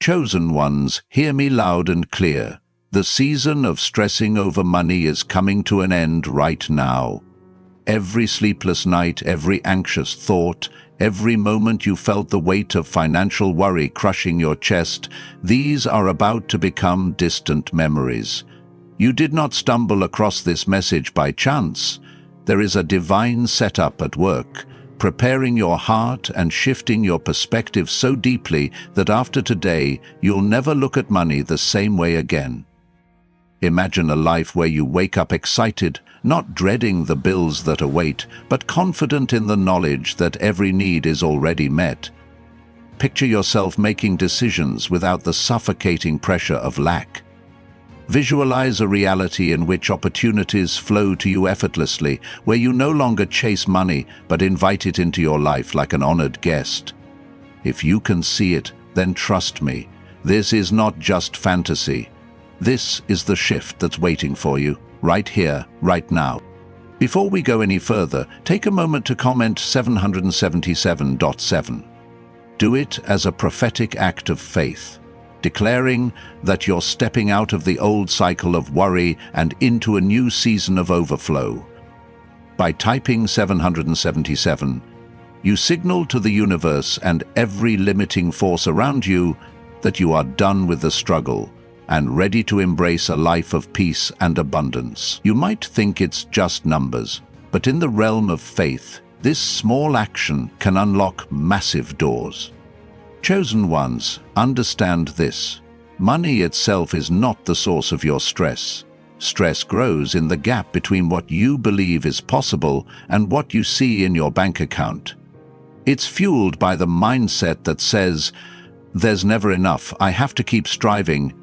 Chosen ones, hear me loud and clear. The season of stressing over money is coming to an end right now. Every sleepless night, every anxious thought, every moment you felt the weight of financial worry crushing your chest, these are about to become distant memories. You did not stumble across this message by chance. There is a divine setup at work, preparing your heart and shifting your perspective so deeply that after today, you'll never look at money the same way again. Imagine a life where you wake up excited, not dreading the bills that await, but confident in the knowledge that every need is already met. Picture yourself making decisions without the suffocating pressure of lack. Visualize a reality in which opportunities flow to you effortlessly, where you no longer chase money but invite it into your life like an honored guest. If you can see it, then trust me, this is not just fantasy. This is the shift that's waiting for you, right here, right now. Before we go any further, take a moment to comment 777.7. Do it as a prophetic act of faith, declaring that you're stepping out of the old cycle of worry and into a new season of overflow. By typing 777, you signal to the universe and every limiting force around you that you are done with the struggle and ready to embrace a life of peace and abundance. You might think it's just numbers, but in the realm of faith, this small action can unlock massive doors. Chosen ones, understand this. Money itself is not the source of your stress. Stress grows in the gap between what you believe is possible and what you see in your bank account. It's fueled by the mindset that says, "There's never enough, I have to keep striving.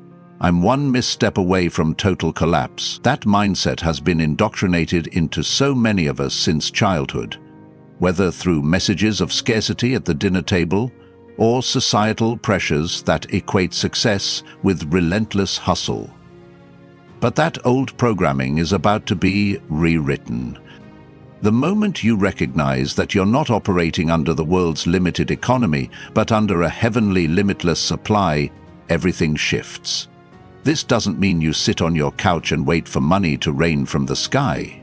I'm one misstep away from total collapse." That mindset has been indoctrinated into so many of us since childhood, whether through messages of scarcity at the dinner table or societal pressures that equate success with relentless hustle. But that old programming is about to be rewritten. The moment you recognize that you're not operating under the world's limited economy, but under a heavenly limitless supply, everything shifts. This doesn't mean you sit on your couch and wait for money to rain from the sky.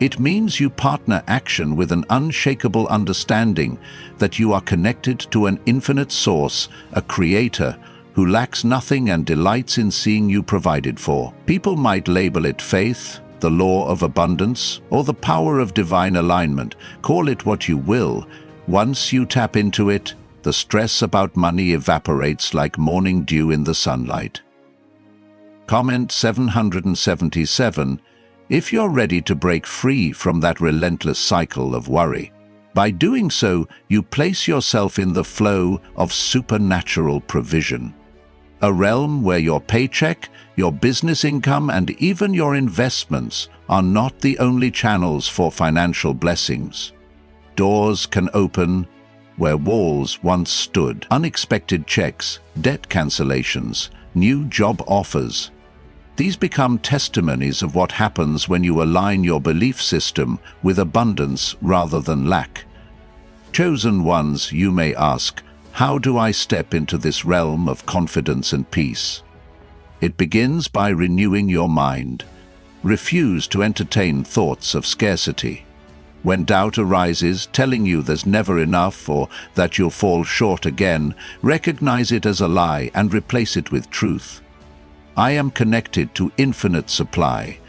It means you partner action with an unshakable understanding that you are connected to an infinite source, a creator, who lacks nothing and delights in seeing you provided for. People might label it faith, the law of abundance, or the power of divine alignment. Call it what you will. Once you tap into it, the stress about money evaporates like morning dew in the sunlight. Comment 777 if you're ready to break free from that relentless cycle of worry. By doing so, you place yourself in the flow of supernatural provision, a realm where your paycheck, your business income, and even your investments are not the only channels for financial blessings. Doors can open where walls once stood. Unexpected checks, debt cancellations, new job offers. These become testimonies of what happens when you align your belief system with abundance rather than lack. Chosen ones, you may ask, how do I step into this realm of confidence and peace? It begins by renewing your mind. Refuse to entertain thoughts of scarcity. When doubt arises, telling you there's never enough or that you'll fall short again, recognize it as a lie and replace it with truth. I am connected to infinite supply.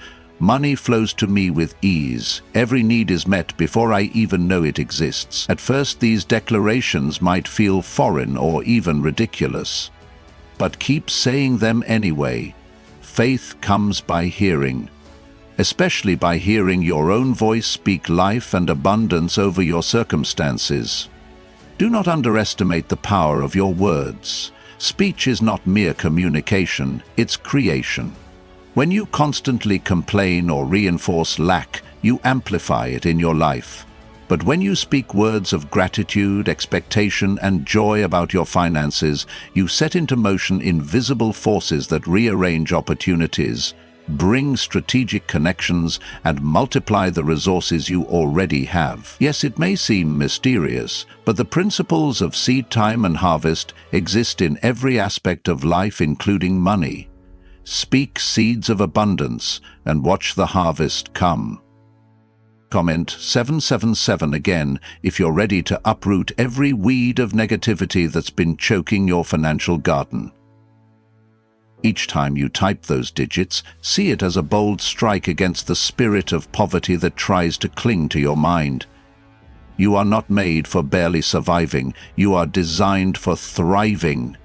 Money flows to me with ease. Every need is met before I even know it exists. At first, these declarations might feel foreign or even ridiculous. But keep saying them anyway. Faith comes by hearing, especially by hearing your own voice speak life and abundance over your circumstances. Do not underestimate the power of your words. Speech is not mere communication, it's creation. When you constantly complain or reinforce lack, you amplify it in your life. But when you speak words of gratitude, expectation, and joy about your finances, you set into motion invisible forces that rearrange opportunities, bring strategic connections, and multiply the resources you already have. Yes, it may seem mysterious, but the principles of seed time and harvest exist in every aspect of life, including money. Speak seeds of abundance and watch the harvest come. Comment 777 again if you're ready to uproot every weed of negativity that's been choking your financial garden. Each time you type those digits, see it as a bold strike against the spirit of poverty that tries to cling to your mind. You are not made for barely surviving. You are designed for thriving.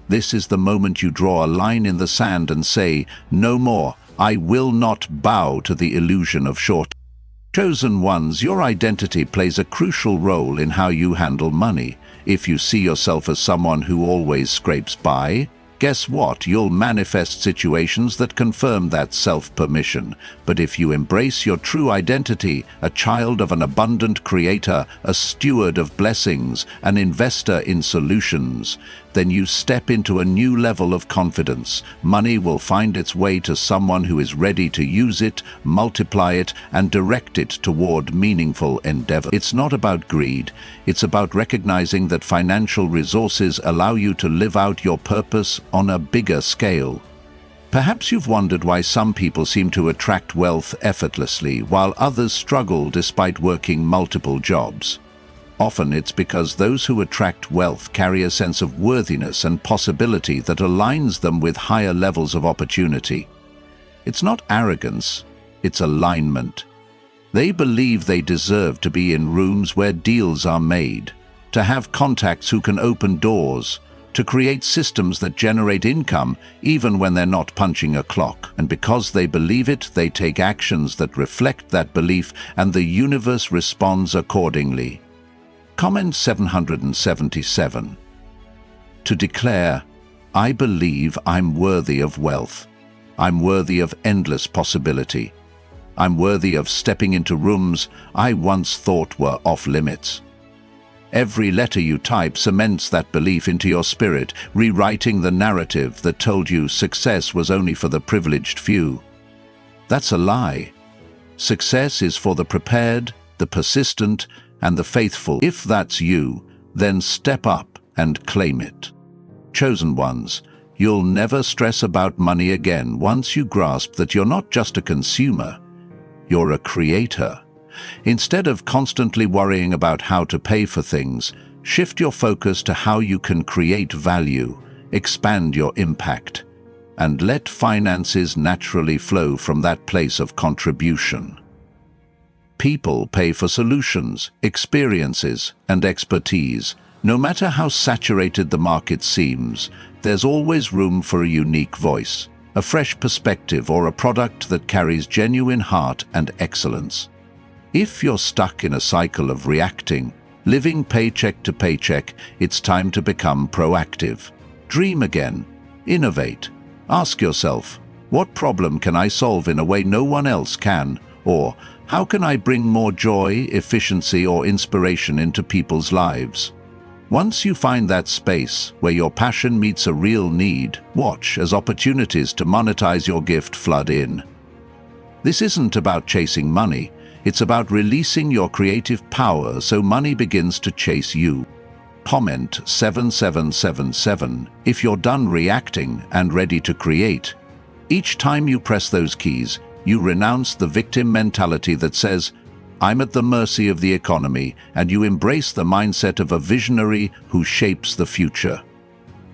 This is the moment you draw a line in the sand and say, "No more. I will not bow to the illusion of short." Chosen ones, your identity plays a crucial role in how you handle money. If you see yourself as someone who always scrapes by, guess what? You'll manifest situations that confirm that self-permission. But if you embrace your true identity, a child of an abundant creator, a steward of blessings, an investor in solutions, then you step into a new level of confidence. Money will find its way to someone who is ready to use it, multiply it, and direct it toward meaningful endeavor. It's not about greed. It's about recognizing that financial resources allow you to live out your purpose on a bigger scale. Perhaps you've wondered why some people seem to attract wealth effortlessly, while others struggle despite working multiple jobs. Often it's because those who attract wealth carry a sense of worthiness and possibility that aligns them with higher levels of opportunity. It's not arrogance, it's alignment. They believe they deserve to be in rooms where deals are made, to have contacts who can open doors, to create systems that generate income even when they're not punching a clock. And because they believe it, they take actions that reflect that belief, and the universe responds accordingly. Comment 777. To declare, I believe I'm worthy of wealth. I'm worthy of endless possibility. I'm worthy of stepping into rooms I once thought were off limits. Every letter you type cements that belief into your spirit, rewriting the narrative that told you success was only for the privileged few. That's a lie. Success is for the prepared, the persistent, and the faithful. If that's you, then step up and claim it. Chosen ones, you'll never stress about money again once you grasp that you're not just a consumer, you're a creator. Instead of constantly worrying about how to pay for things, shift your focus to how you can create value, expand your impact, and let finances naturally flow from that place of contribution. People pay for solutions, experiences, and expertise. No matter how saturated the market seems, there's always room for a unique voice, a fresh perspective, or a product that carries genuine heart and excellence. If you're stuck in a cycle of reacting, living paycheck to paycheck, it's time to become proactive. Dream again. Innovate. Ask yourself, what problem can I solve in a way no one else can? Or, how can I bring more joy, efficiency, or inspiration into people's lives? Once you find that space where your passion meets a real need, watch as opportunities to monetize your gift flood in. This isn't about chasing money. It's about releasing your creative power so money begins to chase you. Comment 7777 if you're done reacting and ready to create. Each time you press those keys, you renounce the victim mentality that says, I'm at the mercy of the economy, and you embrace the mindset of a visionary who shapes the future.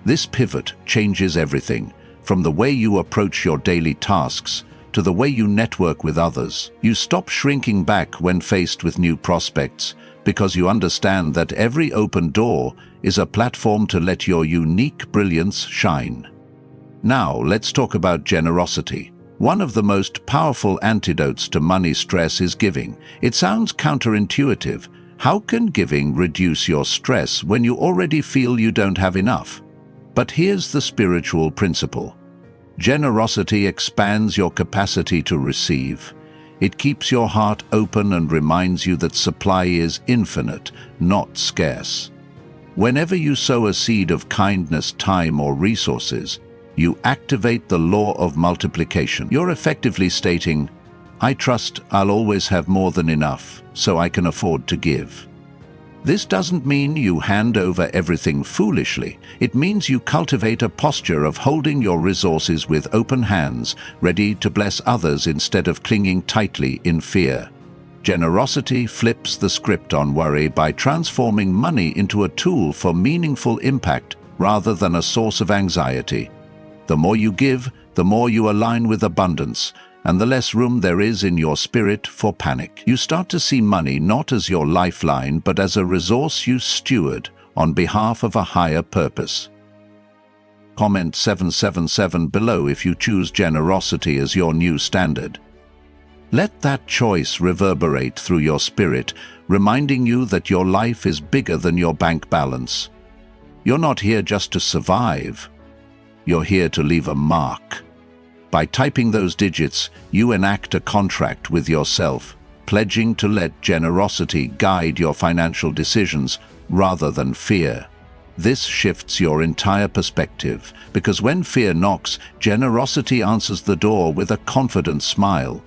This pivot changes everything, from the way you approach your daily tasks to the way you network with others. You stop shrinking back when faced with new prospects, because you understand that every open door is a platform to let your unique brilliance shine. Now, let's talk about generosity. One of the most powerful antidotes to money stress is giving. It sounds counterintuitive. How can giving reduce your stress when you already feel you don't have enough? But here's the spiritual principle. Generosity expands your capacity to receive. It keeps your heart open and reminds you that supply is infinite, not scarce. Whenever you sow a seed of kindness, time, or resources, you activate the law of multiplication. You're effectively stating, I trust I'll always have more than enough, so I can afford to give. This doesn't mean you hand over everything foolishly. It means you cultivate a posture of holding your resources with open hands, ready to bless others instead of clinging tightly in fear. Generosity flips the script on worry by transforming money into a tool for meaningful impact rather than a source of anxiety. The more you give, the more you align with abundance, and the less room there is in your spirit for panic. You start to see money not as your lifeline, but as a resource you steward on behalf of a higher purpose. Comment 777 below if you choose generosity as your new standard. Let that choice reverberate through your spirit, reminding you that your life is bigger than your bank balance. You're not here just to survive. You're here to leave a mark. By typing those digits, you enact a contract with yourself, pledging to let generosity guide your financial decisions rather than fear. This shifts your entire perspective, because when fear knocks, generosity answers the door with a confident smile.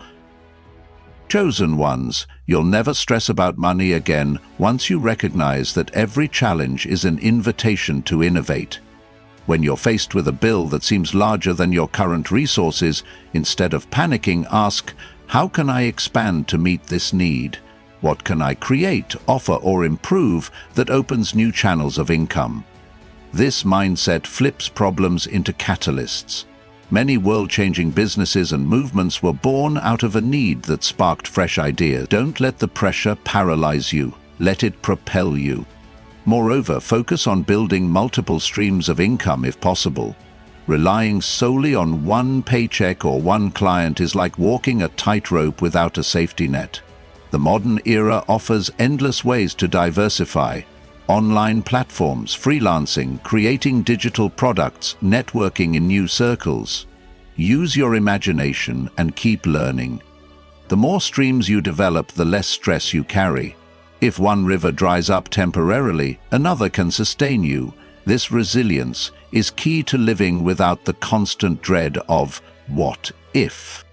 Chosen ones, you'll never stress about money again once you recognize that every challenge is an invitation to innovate. When you're faced with a bill that seems larger than your current resources, instead of panicking, ask, how can I expand to meet this need? What can I create, offer, or improve that opens new channels of income? This mindset flips problems into catalysts. Many world-changing businesses and movements were born out of a need that sparked fresh ideas. Don't let the pressure paralyze you. Let it propel you. Moreover, focus on building multiple streams of income if possible. Relying solely on one paycheck or one client is like walking a tightrope without a safety net. The modern era offers endless ways to diversify. Online platforms, freelancing, creating digital products, networking in new circles. Use your imagination and keep learning. The more streams you develop, the less stress you carry. If one river dries up temporarily, another can sustain you. This resilience is key to living without the constant dread of what if.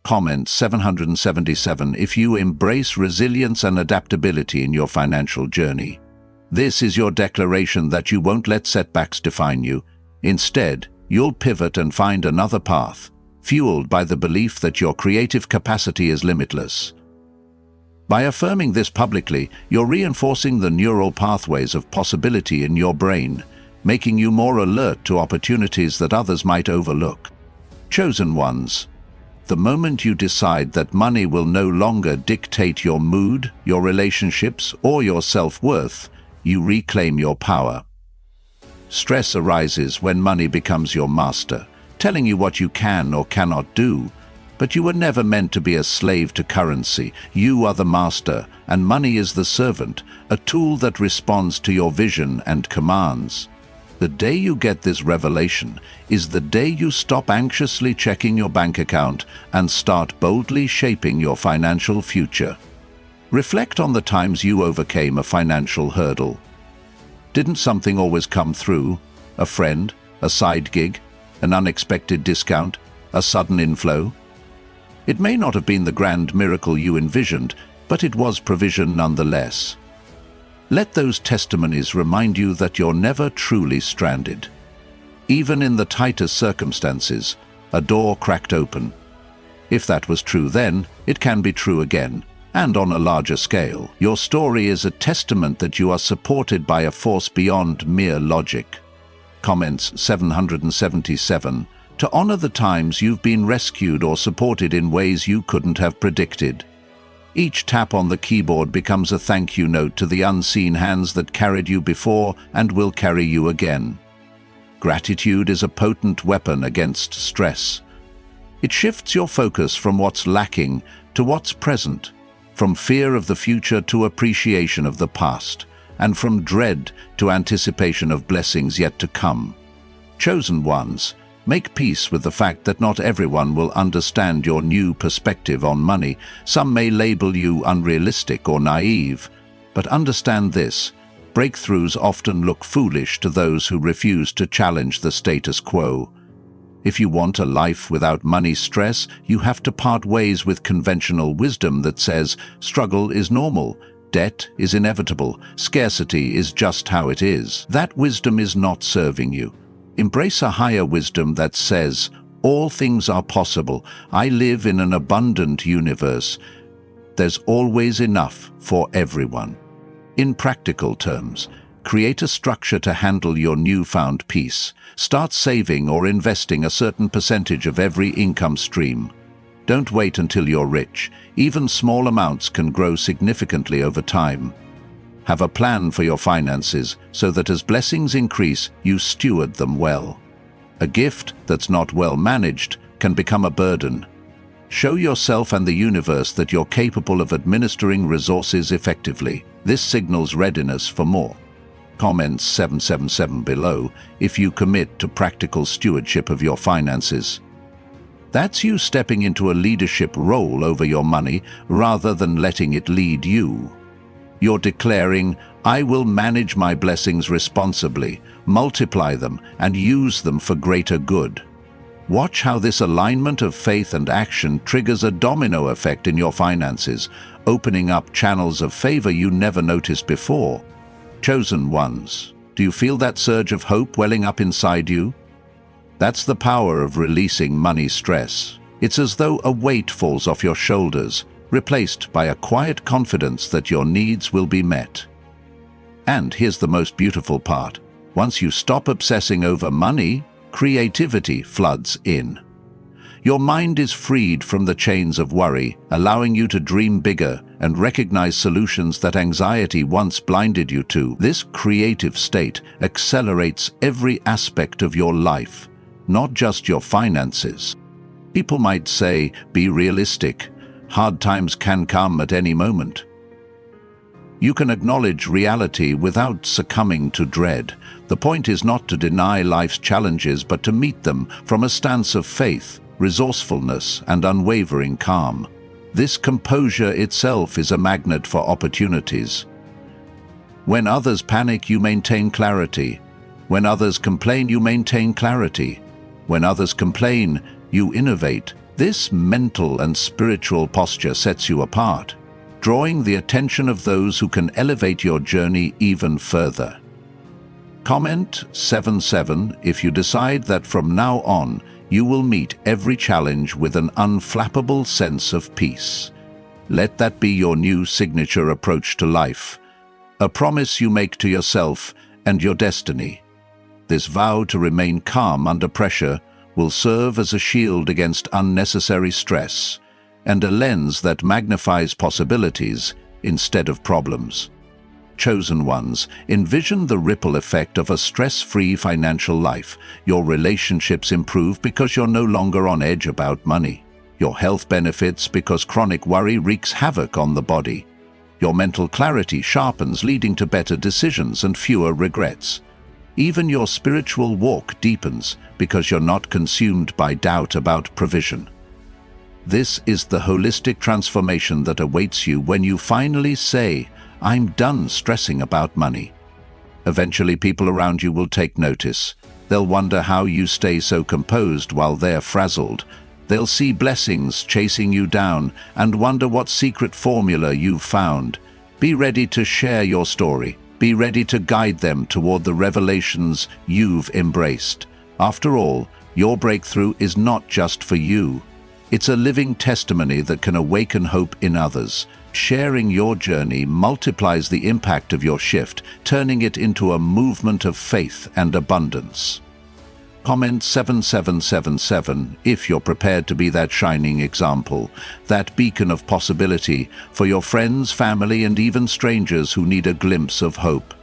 Comment 777 if you embrace resilience and adaptability in your financial journey. This is your declaration that you won't let setbacks define you. Instead, you'll pivot and find another path, fueled by the belief that your creative capacity is limitless. By affirming this publicly, you're reinforcing the neural pathways of possibility in your brain, making you more alert to opportunities that others might overlook. Chosen ones, the moment you decide that money will no longer dictate your mood, your relationships, or your self-worth, you reclaim your power. Stress arises when money becomes your master, telling you what you can or cannot do. But you were never meant to be a slave to currency. You are the master, and money is the servant, a tool that responds to your vision and commands. The day you get this revelation is the day you stop anxiously checking your bank account and start boldly shaping your financial future. Reflect on the times you overcame a financial hurdle. Didn't something always come through? A friend, a side gig, an unexpected discount, a sudden inflow? It may not have been the grand miracle you envisioned, but it was provision nonetheless. Let those testimonies remind you that you're never truly stranded. Even in the tightest circumstances, a door cracked open. If that was true then, it can be true again, and on a larger scale. Your story is a testament that you are supported by a force beyond mere logic. Comments 777. To honor the times you've been rescued or supported in ways you couldn't have predicted. Each tap on the keyboard becomes a thank you note to the unseen hands that carried you before and will carry you again. Gratitude is a potent weapon against stress. It shifts your focus from what's lacking to what's present, from fear of the future to appreciation of the past, and from dread to anticipation of blessings yet to come. Chosen ones, make peace with the fact that not everyone will understand your new perspective on money. Some may label you unrealistic or naive, but understand this: breakthroughs often look foolish to those who refuse to challenge the status quo. If you want a life without money stress, you have to part ways with conventional wisdom that says struggle is normal, debt is inevitable, scarcity is just how it is. That wisdom is not serving you. Embrace a higher wisdom that says, all things are possible. I live in an abundant universe. There's always enough for everyone. In practical terms, create a structure to handle your newfound peace. Start saving or investing a certain percentage of every income stream. Don't wait until you're rich. Even small amounts can grow significantly over time. Have a plan for your finances so that as blessings increase, you steward them well. A gift that's not well managed can become a burden. Show yourself and the universe that you're capable of administering resources effectively. This signals readiness for more. Comments 777 below if you commit to practical stewardship of your finances. That's you stepping into a leadership role over your money rather than letting it lead you. You're declaring, I will manage my blessings responsibly, multiply them, and use them for greater good. Watch how this alignment of faith and action triggers a domino effect in your finances, opening up channels of favor you never noticed before. Chosen ones, do you feel that surge of hope welling up inside you? That's the power of releasing money stress. It's as though a weight falls off your shoulders, replaced by a quiet confidence that your needs will be met. And here's the most beautiful part. Once you stop obsessing over money, creativity floods in. Your mind is freed from the chains of worry, allowing you to dream bigger and recognize solutions that anxiety once blinded you to. This creative state accelerates every aspect of your life, not just your finances. People might say, be realistic. Hard times can come at any moment. You can acknowledge reality without succumbing to dread. The point is not to deny life's challenges, but to meet them from a stance of faith, resourcefulness, and unwavering calm. This composure itself is a magnet for opportunities. When others panic, you maintain clarity. When others complain, you maintain clarity. When others complain, you innovate. This mental and spiritual posture sets you apart, drawing the attention of those who can elevate your journey even further. Comment 77 if you decide that from now on you will meet every challenge with an unflappable sense of peace. Let that be your new signature approach to life, a promise you make to yourself and your destiny. This vow to remain calm under pressure will serve as a shield against unnecessary stress and a lens that magnifies possibilities instead of problems. Chosen ones, envision the ripple effect of a stress-free financial life. Your relationships improve because you're no longer on edge about money. Your health benefits because chronic worry wreaks havoc on the body. Your mental clarity sharpens, leading to better decisions and fewer regrets. Even your spiritual walk deepens because you're not consumed by doubt about provision. This is the holistic transformation that awaits you when you finally say, I'm done stressing about money. Eventually, people around you will take notice. They'll wonder how you stay so composed while they're frazzled. They'll see blessings chasing you down and wonder what secret formula you've found. Be ready to share your story. Be ready to guide them toward the revelations you've embraced. After all, your breakthrough is not just for you. It's a living testimony that can awaken hope in others. Sharing your journey multiplies the impact of your shift, turning it into a movement of faith and abundance. Comment 7777 if you're prepared to be that shining example, that beacon of possibility for your friends, family, and even strangers who need a glimpse of hope.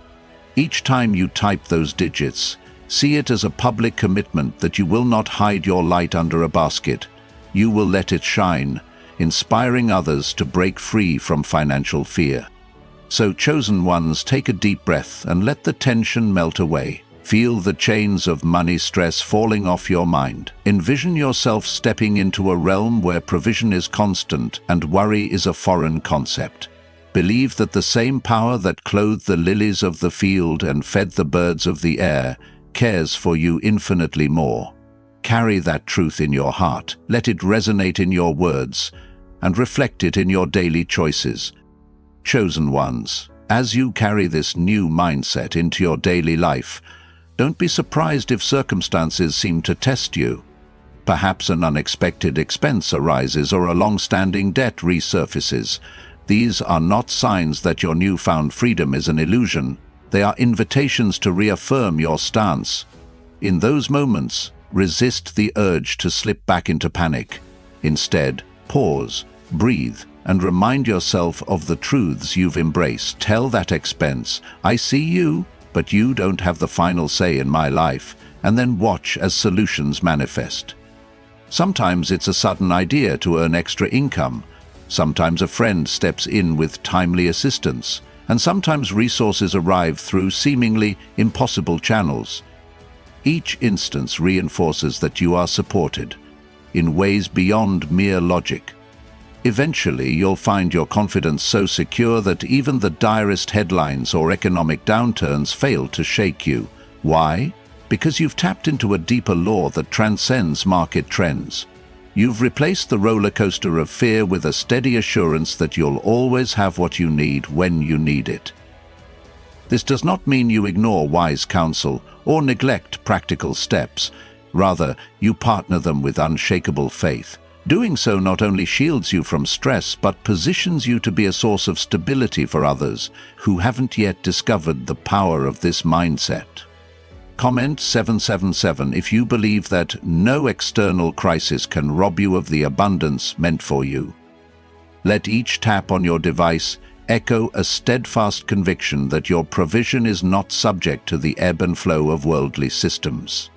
Each time you type those digits, see it as a public commitment that you will not hide your light under a basket. You will let it shine, inspiring others to break free from financial fear. So, chosen ones, take a deep breath and let the tension melt away. Feel the chains of money stress falling off your mind. Envision yourself stepping into a realm where provision is constant and worry is a foreign concept. Believe that the same power that clothed the lilies of the field and fed the birds of the air cares for you infinitely more. Carry that truth in your heart, let it resonate in your words, and reflect it in your daily choices. Chosen ones, as you carry this new mindset into your daily life, don't be surprised if circumstances seem to test you. Perhaps an unexpected expense arises or a long-standing debt resurfaces. These are not signs that your newfound freedom is an illusion. They are invitations to reaffirm your stance. In those moments, resist the urge to slip back into panic. Instead, pause, breathe, and remind yourself of the truths you've embraced. Tell that expense, "I see you, but you don't have the final say in my life," and then watch as solutions manifest. Sometimes it's a sudden idea to earn extra income. Sometimes a friend steps in with timely assistance, and sometimes resources arrive through seemingly impossible channels. Each instance reinforces that you are supported in ways beyond mere logic. Eventually, you'll find your confidence so secure that even the direst headlines or economic downturns fail to shake you. Why? Because you've tapped into a deeper law that transcends market trends. You've replaced the roller coaster of fear with a steady assurance that you'll always have what you need when you need it. This does not mean you ignore wise counsel or neglect practical steps. Rather, you partner them with unshakable faith. Doing so not only shields you from stress, but positions you to be a source of stability for others who haven't yet discovered the power of this mindset. Comment 777 if you believe that no external crisis can rob you of the abundance meant for you. Let each tap on your device echo a steadfast conviction that your provision is not subject to the ebb and flow of worldly systems.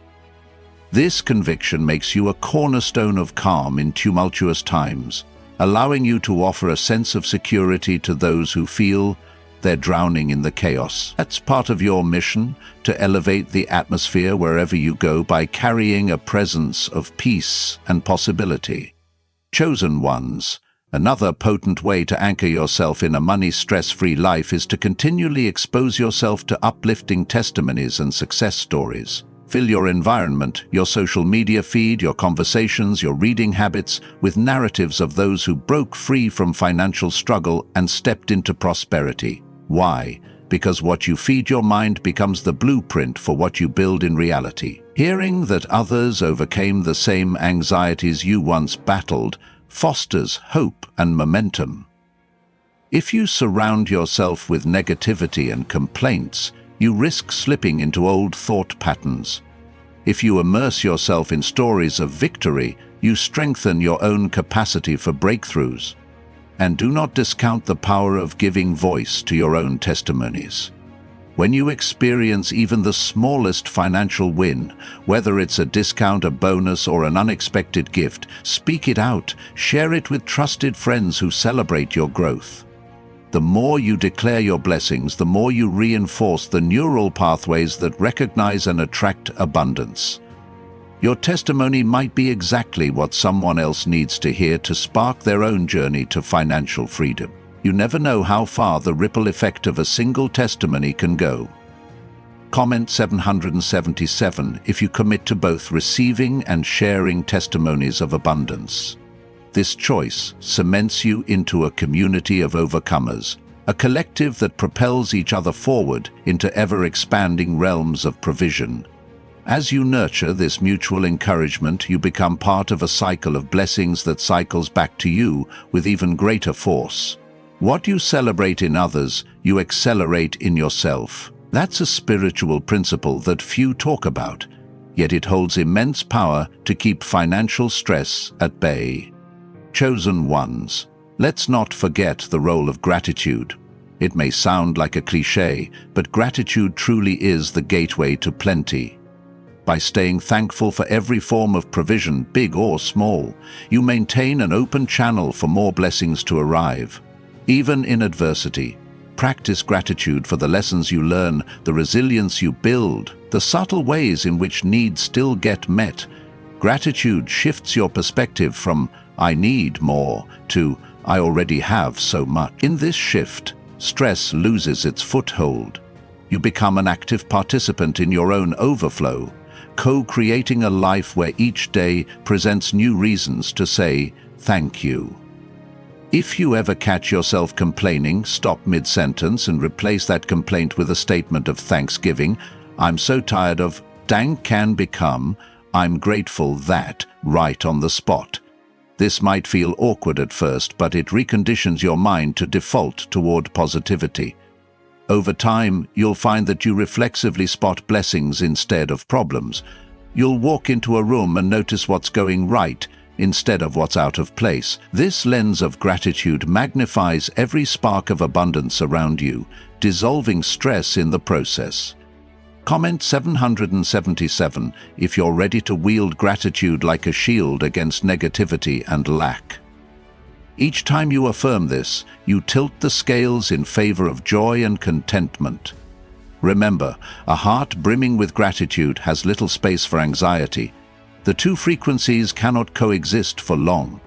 This conviction makes you a cornerstone of calm in tumultuous times, allowing you to offer a sense of security to those who feel they're drowning in the chaos. That's part of your mission, to elevate the atmosphere wherever you go by carrying a presence of peace and possibility. Chosen ones, another potent way to anchor yourself in a money-stress-free life is to continually expose yourself to uplifting testimonies and success stories. Fill your environment, your social media feed, your conversations, your reading habits with narratives of those who broke free from financial struggle and stepped into prosperity. Why? Because what you feed your mind becomes the blueprint for what you build in reality. Hearing that others overcame the same anxieties you once battled fosters hope and momentum. If you surround yourself with negativity and complaints, you risk slipping into old thought patterns. If you immerse yourself in stories of victory, you strengthen your own capacity for breakthroughs. And do not discount the power of giving voice to your own testimonies. When you experience even the smallest financial win, whether it's a discount, a bonus, or an unexpected gift, speak it out, share it with trusted friends who celebrate your growth. The more you declare your blessings, the more you reinforce the neural pathways that recognize and attract abundance. Your testimony might be exactly what someone else needs to hear to spark their own journey to financial freedom. You never know how far the ripple effect of a single testimony can go. Comment 777 if you commit to both receiving and sharing testimonies of abundance. This choice cements you into a community of overcomers, a collective that propels each other forward into ever-expanding realms of provision. As you nurture this mutual encouragement, you become part of a cycle of blessings that cycles back to you with even greater force. What you celebrate in others, you accelerate in yourself. That's a spiritual principle that few talk about, yet it holds immense power to keep financial stress at bay. Chosen ones, let's not forget the role of gratitude. It may sound like a cliché, but gratitude truly is the gateway to plenty. By staying thankful for every form of provision, big or small, you maintain an open channel for more blessings to arrive. Even in adversity, practice gratitude for the lessons you learn, the resilience you build, the subtle ways in which needs still get met. Gratitude shifts your perspective from "I need more" to "I already have so much." In this shift, stress loses its foothold. You become an active participant in your own overflow, co-creating a life where each day presents new reasons to say thank you. If you ever catch yourself complaining, stop mid-sentence and replace that complaint with a statement of thanksgiving. I'm so tired of dang can become I'm grateful that right on the spot. This might feel awkward at first, but it reconditions your mind to default toward positivity. Over time, you'll find that you reflexively spot blessings instead of problems. You'll walk into a room and notice what's going right instead of what's out of place. This lens of gratitude magnifies every spark of abundance around you, dissolving stress in the process. Comment 777 if you're ready to wield gratitude like a shield against negativity and lack. Each time you affirm this, you tilt the scales in favor of joy and contentment. Remember, a heart brimming with gratitude has little space for anxiety. The two frequencies cannot coexist for long.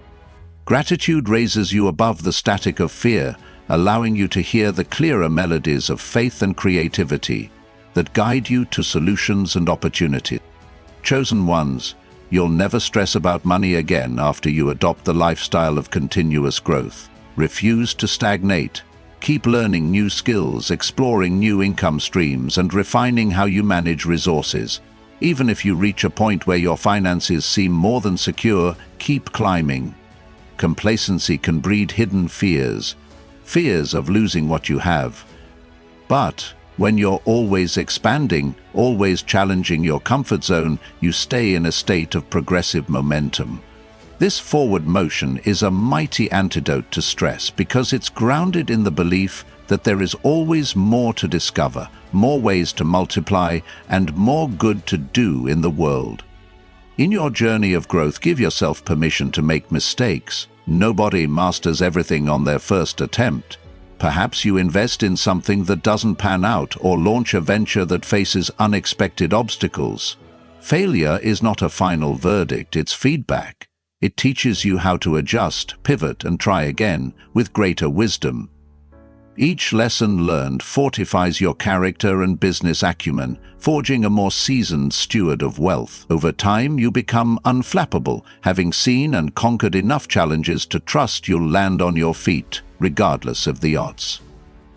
Gratitude raises you above the static of fear, allowing you to hear the clearer melodies of faith and creativity that guide you to solutions and opportunities. Chosen ones, you'll never stress about money again after you adopt the lifestyle of continuous growth. Refuse to stagnate. Keep learning new skills, exploring new income streams, and refining how you manage resources. Even if you reach a point where your finances seem more than secure, keep climbing. Complacency can breed hidden fears of losing what you have. But when you're always expanding, always challenging your comfort zone, you stay in a state of progressive momentum. This forward motion is a mighty antidote to stress because it's grounded in the belief that there is always more to discover, more ways to multiply, and more good to do in the world. In your journey of growth, give yourself permission to make mistakes. Nobody masters everything on their first attempt. Perhaps you invest in something that doesn't pan out or launch a venture that faces unexpected obstacles. Failure is not a final verdict, it's feedback. It teaches you how to adjust, pivot, and try again with greater wisdom. Each lesson learned fortifies your character and business acumen, forging a more seasoned steward of wealth. Over time, you become unflappable, having seen and conquered enough challenges to trust you'll land on your feet, regardless of the odds.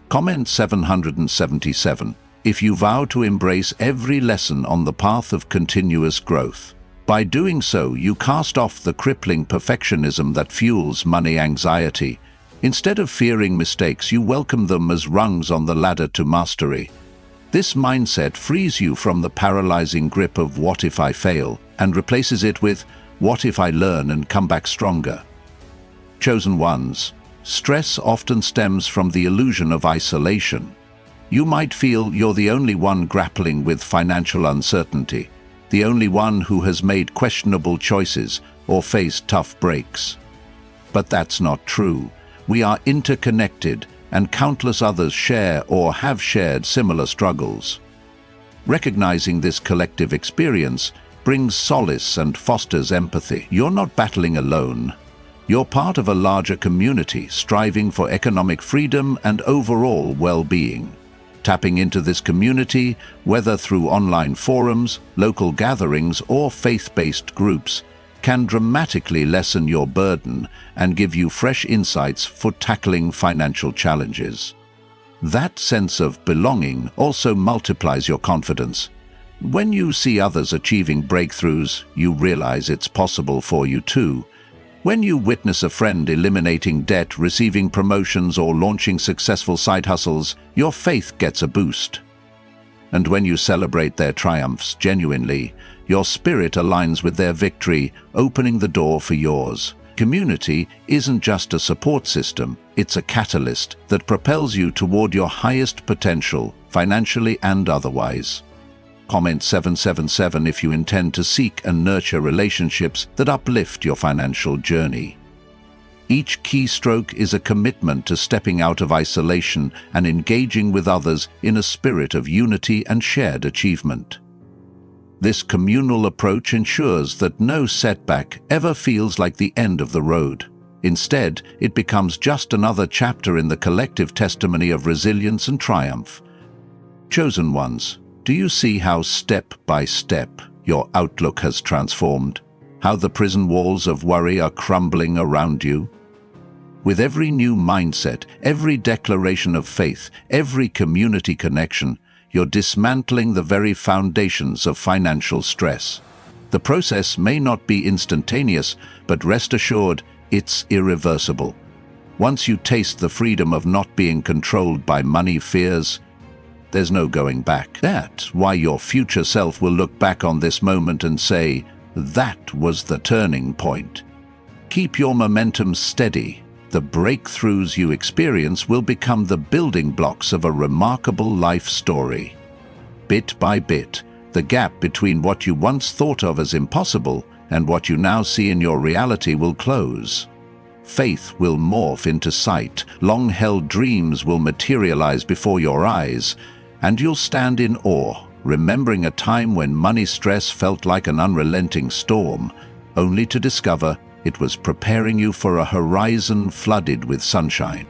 Comment 777 if you vow to embrace every lesson on the path of continuous growth. By doing so, you cast off the crippling perfectionism that fuels money anxiety. Instead of fearing mistakes, you welcome them as rungs on the ladder to mastery. This mindset frees you from the paralyzing grip of "what if I fail" and replaces it with "what if I learn and come back stronger?" Chosen ones, stress often stems from the illusion of isolation. You might feel you're the only one grappling with financial uncertainty, the only one who has made questionable choices or faced tough breaks. But that's not true. We are interconnected, and countless others share or have shared similar struggles. Recognizing this collective experience brings solace and fosters empathy. You're not battling alone. You're part of a larger community striving for economic freedom and overall well-being. Tapping into this community, whether through online forums, local gatherings, or faith-based groups, can dramatically lessen your burden and give you fresh insights for tackling financial challenges. That sense of belonging also multiplies your confidence. When you see others achieving breakthroughs, you realize it's possible for you too. When you witness a friend eliminating debt, receiving promotions, or launching successful side hustles, your faith gets a boost. And when you celebrate their triumphs genuinely, your spirit aligns with their victory, opening the door for yours. Community isn't just a support system, it's a catalyst that propels you toward your highest potential, financially and otherwise. Comment 777 if you intend to seek and nurture relationships that uplift your financial journey. Each keystroke is a commitment to stepping out of isolation and engaging with others in a spirit of unity and shared achievement. This communal approach ensures that no setback ever feels like the end of the road. Instead, it becomes just another chapter in the collective testimony of resilience and triumph. Chosen ones, do you see how step by step your outlook has transformed, how the prison walls of worry are crumbling around you. With every new mindset, every declaration of faith, every community connection, you're dismantling the very foundations of financial stress. The process may not be instantaneous, but rest assured, it's irreversible. Once you taste the freedom of not being controlled by money fears, there's no going back. That's why your future self will look back on this moment and say, that was the turning point. Keep your momentum steady. The breakthroughs you experience will become the building blocks of a remarkable life story. Bit by bit, the gap between what you once thought of as impossible and what you now see in your reality will close. Faith will morph into sight, long-held dreams will materialize before your eyes, and you'll stand in awe, remembering a time when money stress felt like an unrelenting storm, only to discover it was preparing you for a horizon flooded with sunshine.